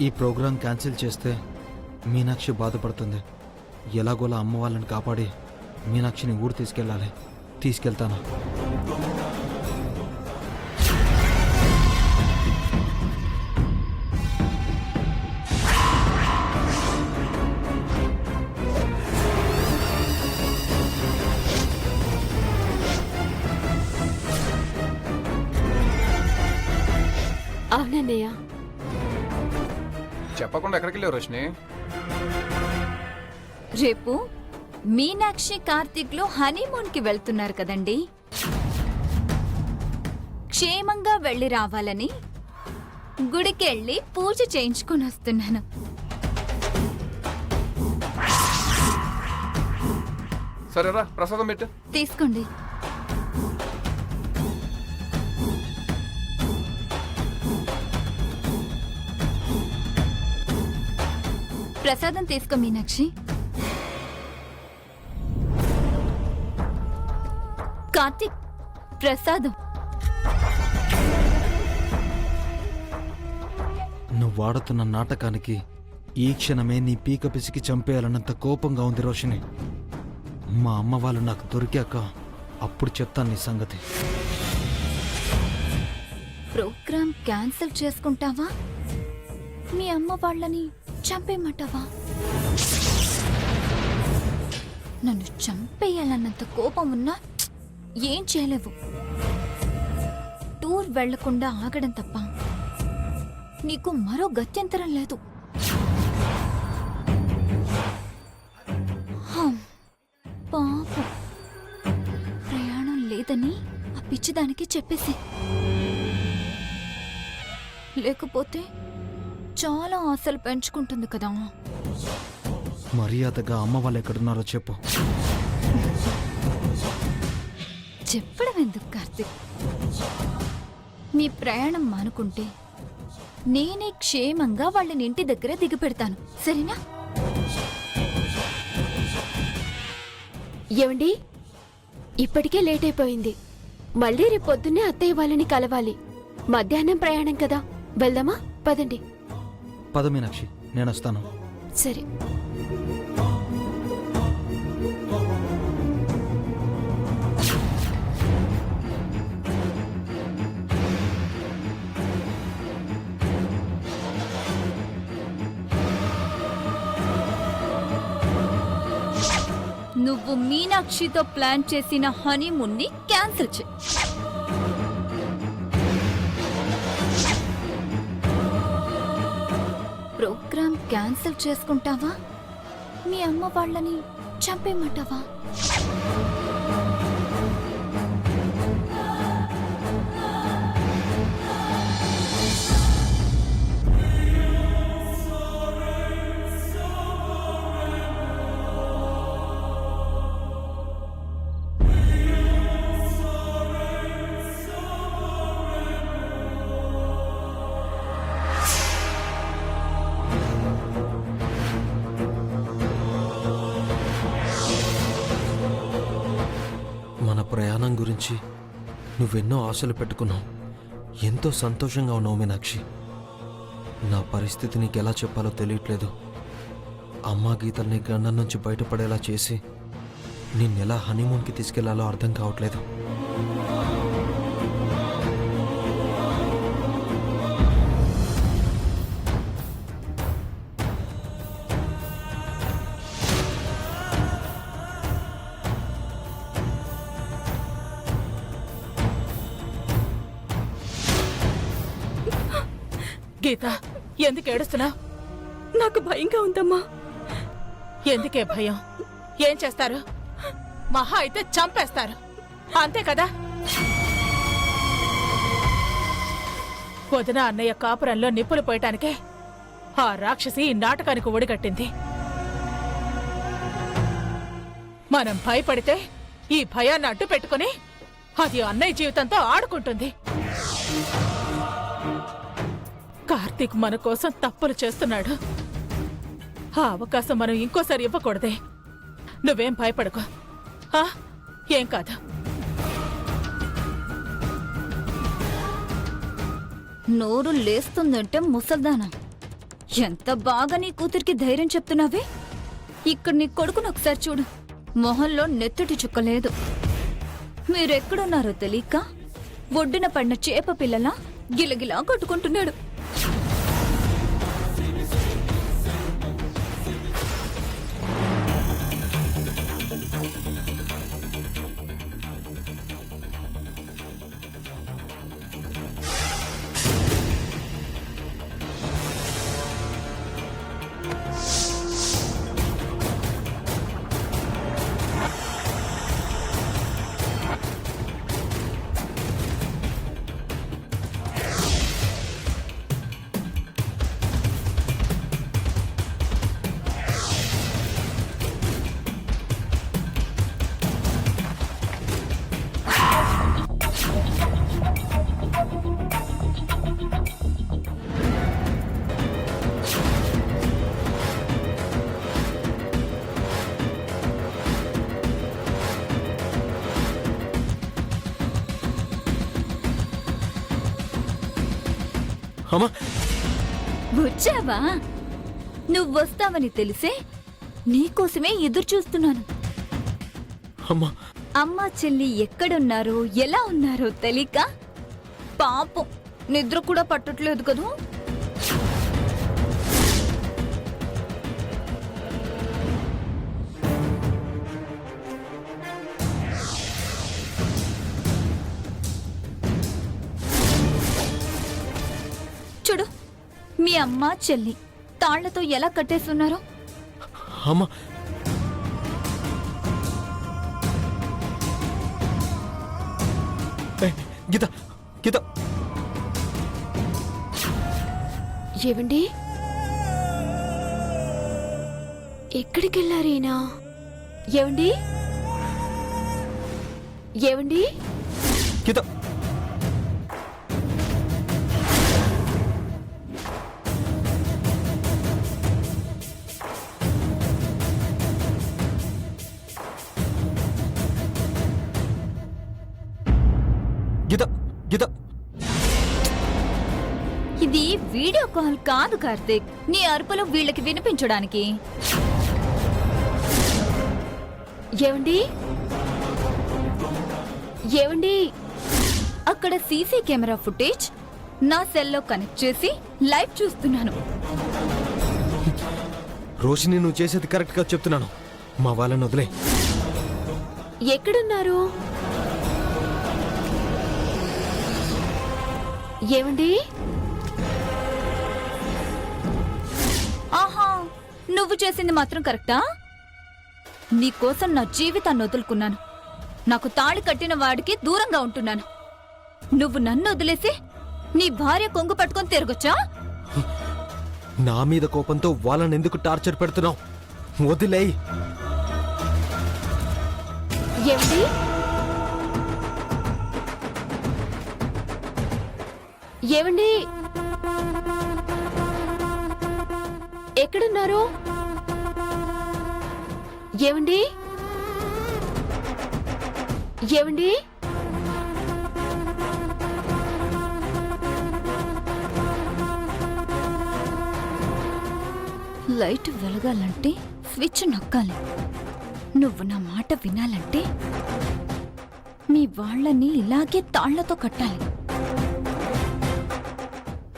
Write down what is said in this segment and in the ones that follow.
ఈ programme cancel చేస్తే మీనాక్షి బాధపడుతుంది. ఎలాగోలా అమ్మ వాళ్ళని కాపాడి మీనాక్షిని ఊరు తీసుకెళ్ళాలి. తీసుకెళ్తాను. అవునన్నయ్య. చెప్పకుండా ఎక్కడికి వెళ్ళావు రోషిని? రేపు మీనాక్షి కార్తీక్ లో హనీమూన్ కి వెళ్తున్నారు కదండి. క్షేమంగా వెళ్ళి రావాలని గుడికెళ్ళి పూజ చేయించుకొని వస్తున్నాను. సరేరా, ప్రసాదం పెట్టు. తీసుకోండి. ప్రసాదం తీసుకో మీనాక్షి. కార్తీక్, ప్రసాదం. నువ్వు వాడుతున్న నాటకానికి ఈ క్షణమే నీ పీక పిసికి చంపేయాలన్నంత కోపంగా ఉంది రోషిని. మా అమ్మ వాళ్ళు నాకు దొరికాక అప్పుడు చెప్తాను నీ సంగతి. ప్రోగ్రాం క్యాన్సిల్ చేసుకుంటావా? మీ అమ్మ వాళ్ళని చంపేయమంటావా? నన్ను చంపేయాలన్నంత కోపం ఉన్నా ఏం చేయలేవు. టూర్ వెళ్లకుండా ఆగడం తప్ప నీకు మరో గత్యంతరం లేదు. పాపం, ప్రయాణం లేదని ఆ పిచ్చిదానికి చెప్పేసి, లేకపోతే చాలా ఆశలు పెంచుకుంటుంది కదా. మర్యాదగా అమ్మ వాళ్ళు ఎక్కడున్నారో చెప్పు. చెప్పడం ఎందుకు కార్తీక్? మీ ప్రయాణం మానుకుంటే నేనే క్షేమంగా వాళ్ళని ఇంటి దగ్గర దిగపెడతాను, సరేనా? ఏమండి, ఇప్పటికే లేట్ అయిపోయింది. మళ్ళీ రేపు పొద్దున్నే అత్తయ్య వాళ్ళని కలవాలి. మధ్యాహ్నం ప్రయాణం కదా, వెళ్దామా? పదండి. పద మీనాక్షి, నేను వస్తాను. సరే. నువ్వు మీనాక్షితో ప్లాన్ చేసిన హనీమూన్ ని క్యాన్సిల్ చే. ప్రోగ్రామ్ క్యాన్సిల్ చేసుకుంటావా? మీ అమ్మ వాళ్ళని చంపేయమంటావా? ప్రయాణం గురించి నువ్వెన్నో ఆశలు పెట్టుకున్నావు. ఎంతో సంతోషంగా ఉన్నావు మీనాక్షి. నా పరిస్థితి నీకు ఎలా చెప్పాలో తెలియట్లేదు. అమ్మా గీతల్ని గండం నుంచి బయటపడేలా చేసి నిన్నెలా హనీమూన్కి తీసుకెళ్లాలో అర్థం కావట్లేదు. గీత, ఎందుకు ఏడుస్తున్నావు? నాకు భయంగా ఉందమ్మా. ఎందుకే భయం? ఏం చేస్తారు? మహా అయితే చంపేస్తారు, అంతే కదా? వదిన అన్నయ్య కాపురంలో నిప్పులు పోయటానికే ఆ రాక్షసి ఈ నాటకానికి ఒడిగట్టింది. మనం భయపడితే ఈ భయాన్ని అడ్డు పెట్టుకుని అది అన్నయ్య జీవితంతో ఆడుకుంటుంది. కార్తీక్ మన కోసం తప్పులు చేస్తున్నాడు. ఆ అవకాశం మనం ఇంకోసారి ఇవ్వకూడదే. నువ్వేం భయపడకు. ఏం కాదు. నోరు లేస్తుందంటే ముసల్దానా, ఎంత బాగా నీ కూతురికి ధైర్యం చెప్తున్నావే. ఇక్కడ నీ కొడుకును ఒకసారి చూడు, మొహంలో నెత్తుటి చుక్క లేదు. మీరెక్కడున్నారో తెలియక ఒడ్డున పడిన చేప పిల్లలా గిలగిలా కొట్టుకుంటున్నాడు. అమ్మా వచ్చావా? నువ్వొస్తావని తెలిసే నీకోసమే ఎదురు చూస్తున్నాను. అమ్మా అమ్మా చెల్లి ఎక్కడున్నారో ఎలా ఉన్నారో తెలియక పాపం నిద్ర కూడా పట్టట్లేదు కదూ. చూడు, మీ అమ్మ చెల్లి తాళ్లతో ఎలా కట్టేస్తున్నారో. అమ్మా ఏయ్, గీత గీత ఏవండి, ఎక్కడికెళ్ళారేనా? ఏవండి, ఏవండి, గీత గీత గీత ఇది వీడియో కాల్ కాదు కార్తీక్, నీ అరుపులు వీళ్ళకి వినిపించడానికి. ఏవండి, ఏవండి, అక్కడ సీసీ కెమెరా ఫుటేజ్ నా సెల్లో కనెక్ట్ చేసి లైవ్ చూస్తున్నాను. రోషిని నువ్వు చేసేది కరెక్ట్ గా చెప్తున్నాను. మా వాళ్ళని వదిలే. ఎక్కడున్నారు? ఏవండి, ఆహా, నువ్వు చేసింది మాత్రం కరెక్టా? నీకోసం నా జీవితాన్ని వదులుకున్నాను. నాకు తాళి కట్టిన వాడికి దూరంగా ఉంటున్నాను. నువ్వు నన్ను వదిలేసి నీ భార్య కొంగు పట్టుకొని తిరగొచ్చా? నా మీద కోపంతో వాళ్ళని ఎందుకు టార్చర్ పెడుతున్నావు? వదిలేయ్. ఏవండి, ఏవండి, ఎక్కడున్నారు? ఏవండి, ఏవండి, లైట్ వెలగాలంటే స్విచ్ నొక్కాలి. నువ్వు నా మాట వినాలంటే మీ వాళ్ళని ఇలాగే తాళ్లతో కట్టాలి.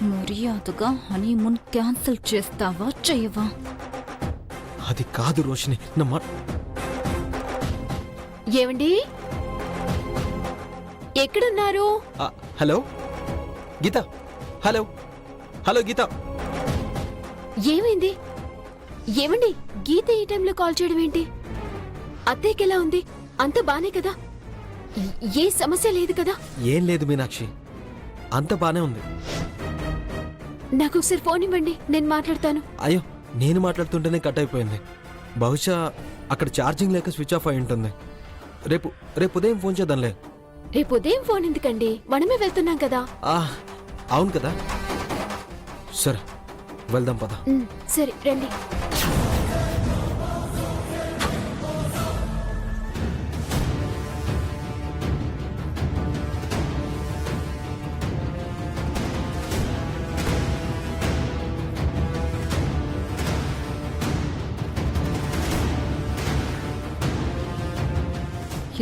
మర్యాదగా హనీమూన్ క్యాన్సిల్ చేస్తావా చెయ్యవా? అది కాదు రోషిని, నా మాట. ఏవండి, ఎక్కడున్నారు? హలో గీత, హలో హలో గీత. ఏమైంది? ఏమండి, గీత ఈ టైంలో కాల్ చేయడం ఏంటి? అత్తయ్యకెలా ఉంది? అంత బానే కదా? ఏ సమస్య లేదు కదా? ఏం లేదు మీనాక్షి, అంత బానే ఉంది. నాకు ఒకసారి ఫోన్ ఇవ్వండి, నేను మాట్లాడతాను. అయ్యో, నేను మాట్లాడుతుంటేనే కట్ అయిపోయింది. బహుశా అక్కడ ఛార్జింగ్ లేక స్విచ్ ఆఫ్ అయి ఉంటుంది. రేపు రేపు ఉదయం ఫోన్ చేద్దాంలే. రేపు ఉదయం ఫోన్ ఎందుకండి? మనమే వెళ్తున్నాం కదా. అవును కదా, సరే వెళ్దాం పద. సరే రండి.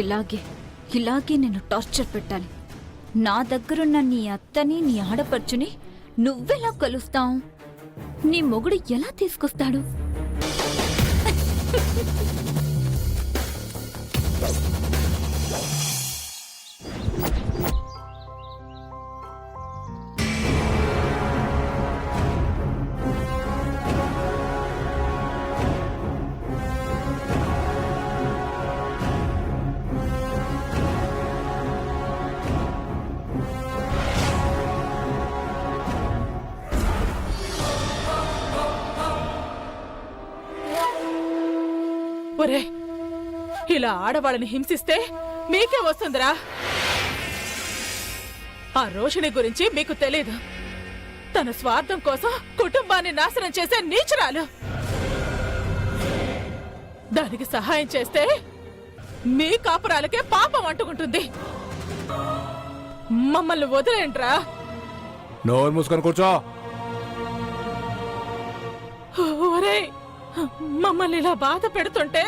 ఇలాగే నేను టార్చర్ పెట్టాలి. నా దగ్గరున్న నీ అత్తని నీ ఆడపడుచుని నువ్వెలా కలుస్తావు? నీ మొగుడు ఎలా తీసుకొస్తాడు? ఒరే, ఇలా ఆడవాళ్ళని హింసిస్తే మీకే వస్తుందిరా. ఆ రోషిణి గురించి మీకు తెలీదు. తన స్వార్థం కోసం కుటుంబాన్ని నాశనం చేసే నీచురాలు. దానికి సహాయం చేస్తే మీ కాపురాలకే పాపం అంటుకుంటుంది. మమ్మల్ని వదిలేంట్రా. నోరు మూసుకొని కూర్చో. ఒరే, మమ్మల్ని ఇలా బాధ పెడుతుంటే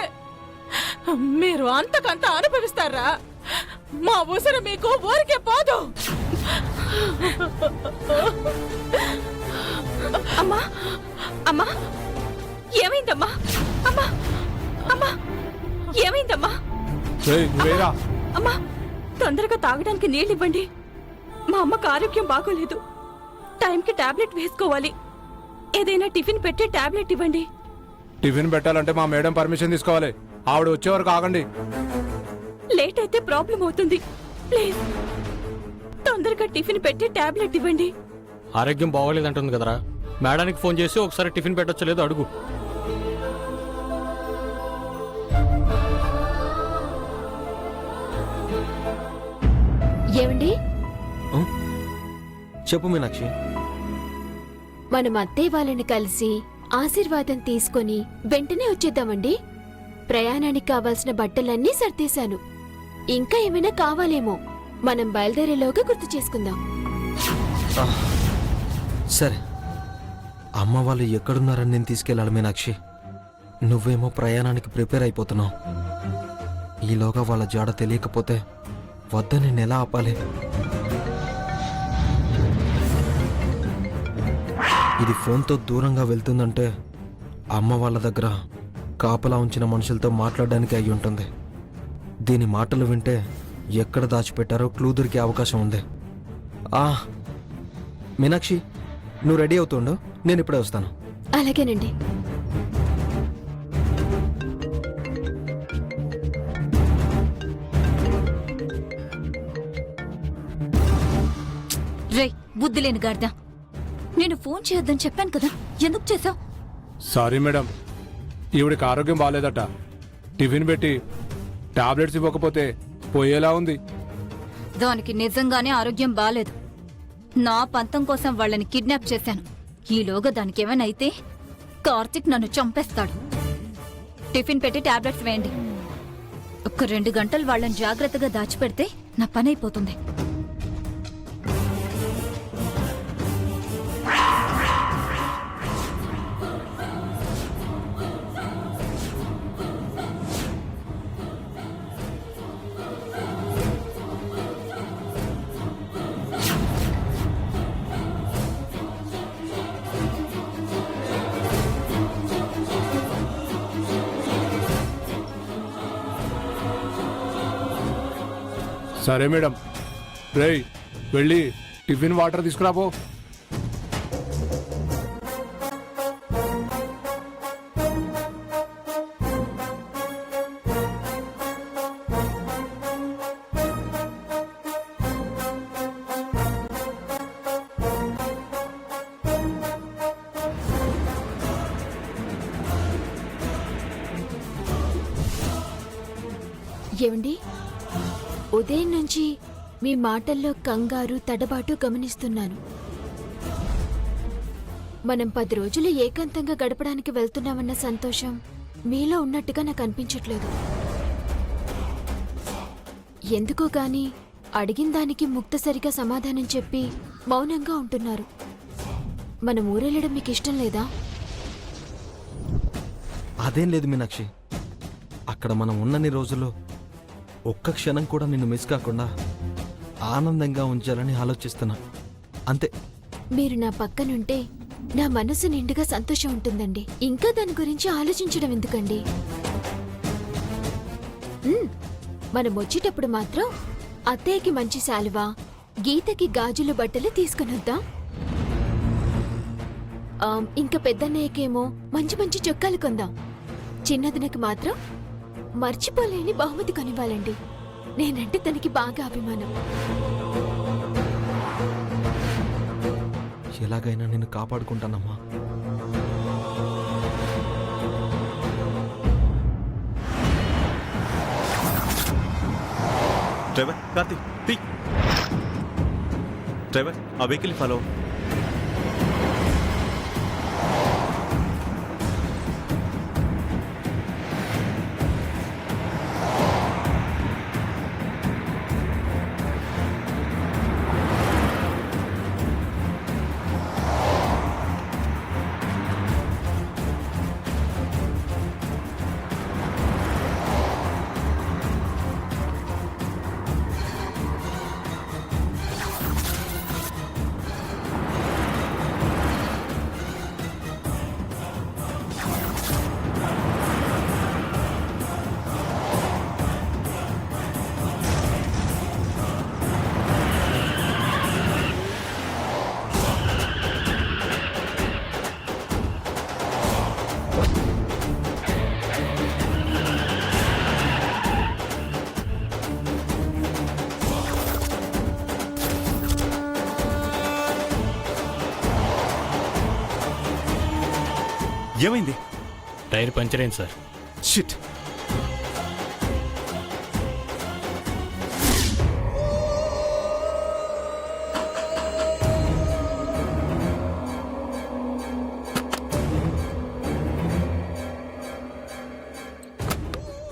మీరు అంతకంత అనుభవిస్తారా? మా ఉసురు మీకు ఊరికే పోదు. అమ్మా అమ్మా, ఏమైందమ్మా? అమ్మా అమ్మా, ఏమైందమ్మా? నువ్వేరా? అమ్మా, తొందరగా తాగడానికి నీళ్ళు ఇవ్వండి. మా అమ్మకు ఆరోగ్యం బాగోలేదు. టైంకి టాబ్లెట్ వేసుకోవాలి. ఏదైనా టిఫిన్ పెట్టి టాబ్లెట్ ఇవ్వండి. టిఫిన్ పెట్టాలంటే మా మేడం పర్మిషన్ తీసుకోవాలి. ఆవిడ వచ్చే వరకు ఆగండి. లేట్ అయితే ప్రాబ్లం అవుతుంది. ప్లీజ్ తొందరగా టిఫిన్ పెట్టి టాబ్లెట్ ఇవ్వండి. ఆరోగ్యం బాగోలేదంటుంది కదరా, మేడానికి ఫోన్ చేసి ఒకసారి టిఫిన్ పెట్టొచ్చో లేదో అడుగు. ఏమండి, చెప్పు మీనాక్షి. మనం అత్తయ్య వాళ్ళని కలిసి ఆశీర్వాదం తీసుకొని వెంటనే వచ్చేద్దామండి. ప్రయాణానికి కావాల్సిన బట్టలన్నీ సర్దేశాను. ఇంకా ఏమైనా కావాలేమో మనం బయలుదేరేలోగా గుర్తు చేసుకుందాం. సరే, అమ్మ వాళ్ళు ఎక్కడున్నారని నేను తీసుకెళ్ళాలి మీనాక్షి. నువ్వేమో ప్రయాణానికి ప్రిపేర్ అయిపోతున్నావు. ఈలోగా వాళ్ళ జాడ తెలియకపోతే వద్దని నేను ఎలా ఆపాలి? ఇది ఫోన్తో దూరంగా వెళ్తుందంటే అమ్మ వాళ్ళ దగ్గర కాపలా ఉంచిన మనుషులతో మాట్లాడడానికి అయి ఉంటుంది. దీని మాటలు వింటే ఎక్కడ దాచిపెట్టారో క్లూ దొరికే అవకాశం ఉంది. మీనాక్షి, నువ్వు రెడీ అవుతుండు, నేను ఇప్పుడే వస్తాను. అలాగేనండి. రే బుద్ధి లేని గార్దా, నేను ఫోన్ చేయొద్దని చెప్పాను కదా, ఎందుకు చేసావు? సారీ మేడం, ఈవిడికి ఆరోగ్యం బాగాలేదట. టిఫిన్ పెట్టి టాబ్లెట్స్ ఇవ్వకపోతే పోయేలా ఉంది. దానికి నిజంగానే ఆరోగ్యం బాలేదు. నా పంతం కోసం వాళ్ళని కిడ్నాప్ చేశాను. ఈలోగా దానికి ఏమైనా అయితే కార్తిక్ నన్ను చంపేస్తాడు. టిఫిన్ పెట్టి టాబ్లెట్స్ వేయండి. ఒక్క 2 గంటలు వాళ్ళని జాగ్రత్తగా దాచిపెడితే నా పని అయిపోతుంది. సరే మేడం. రేయ్, వెళ్ళి టిఫిన్ వాటర్ తీసుకురాబో. ఏమండి, ఉదయం నుంచి మీ మాటల్లో కంగారు తడబాటు గమనిస్తున్నాను. మనం 10 రోజులు ఏకాంతంగా గడపడానికి వెళ్తున్నామన్న సంతోషం మీలో ఉన్నట్టుగా నాకు అనిపించట్లేదు. ఎందుకో గాని అడిగిన దానికి ముక్తసరిగా సమాధానం చెప్పి మౌనంగా ఉంటున్నారు. మనం ఊరెళ్ళడం మీకు ఇష్టం లేదా? అదేం లేదు మీనాక్షి. అక్కడ మనం ఉన్నన్ని రోజులు ఒక్క క్షణం కూడా నిన్ను మిస్ కాకుండా ఆనందంగా ఉంచాలని ఆలోచిస్తున్నా అంతే. మీరు నా పక్కనుంటే నా మనసు నిండుగా సంతోషం ఉంటుందండి. ఇంకా దాని గురించి ఆలోచించడం ఎందుకండి? మనం వచ్చేటప్పుడు మాత్రం అత్తయ్యకి మంచి శాలువా, గీతకి గాజుల బట్టలు తీసుకునొద్దాం. ఇంకా పెద్దన్నయ్యకేమో మంచి మంచి చొక్కాలు కొందాం. చిన్నదినకి మాత్రం మర్చిపోలేని బహుమతి కొనివ్వాలండి. నేనంటే తనకి బాగా అభిమానం. ఎలాగైనా నిన్ను కాపాడుకుంటానమ్మా. డ్రైవర్ కార్తీక్ తీ. డ్రైవర్ ఆ వెహికల్ ఫాలో. ఏమైంది? టైర్ పంచర్ అయింది సార్. షిట్.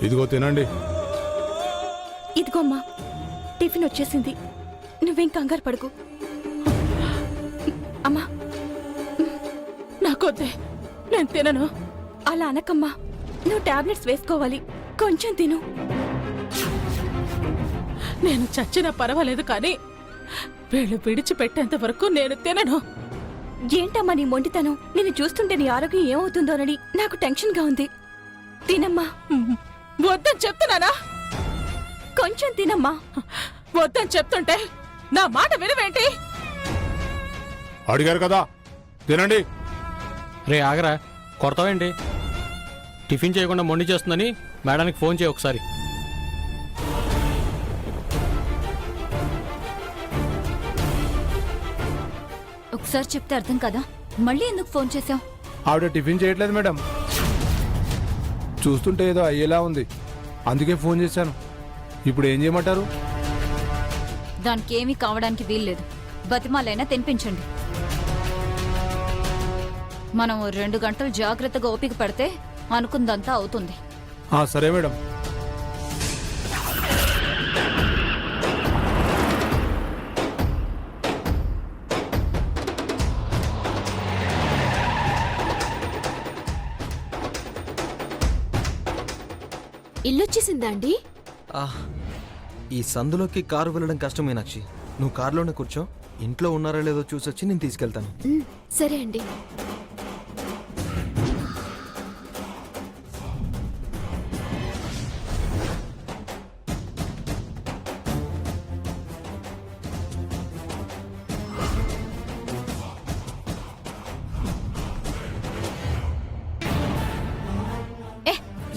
ఇదిగో తినండి. ఇదిగో అమ్మా, టిఫిన్ వచ్చేసింది. నువ్వేం కంగారు పడుకు. అమ్మా, నాకొద్దే, నేను తినను. అలా అనకమ్మా. నువ్వు టాబ్లెట్స్ వేసుకోవాలి. కొంచెం తిను. నేను చచ్చినా పర్వాలేదు కానీ వీళ్ళు విడిచిపెట్టేంత వరకు నేను తినను. ఏంటమ్మా నీ మొండితనం? నిన్ను చూస్తుంటే నీ ఆరోగ్యం ఏమవుతుందోనని నాకు టెన్షన్గా ఉంది. తినమ్మా. వద్దని చెప్తున్నానా? కొంచెం తినమ్మా. వద్దని చెప్తుంటే నా మాట వినవేంటి? అడిగారు కదా, తినండి. రే ఆగరా, కొడతావేంటి? టిఫిన్ చేయకుండా మొండి చేస్తుందని మేడానికి ఫోన్ చేయి ఒకసారి. ఒకసారి చెప్తే అర్థం కదా, మళ్ళీ ఎందుకు ఫోన్ చేశావు? ఆవిడ టిఫిన్ చేయట్లేదు మేడం. చూస్తుంటే ఏదో అయ్యేలా ఉంది, అందుకే ఫోన్ చేశాను. ఇప్పుడు ఏం చేయమంటారు? దానికి ఏమీ కావడానికి వీల్లేదు. బతిమాలైనా తినిపించండి. మనం 2 గంటలు జాగ్రత్తగా ఓపిక పడితే అనుకుందంతా అవుతుంది. సరే మేడం. ఇల్లొచ్చేసిందా అండి? ఈ సందులోకి కారు వెళ్ళడం కష్టం మీనాక్షి. నువ్వు కారులోనే కూర్చో. ఇంట్లో ఉన్నారో లేదో చూసొచ్చి నేను తీసుకెళ్తాను. సరే అండి.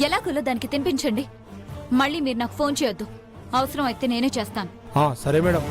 ఎలాగోలో దానికి తినిపించండి. మళ్ళీ మీరు నాకు ఫోన్ చేయొద్దు. అవసరం అయితే నేనే చేస్తాను. సరే మేడం.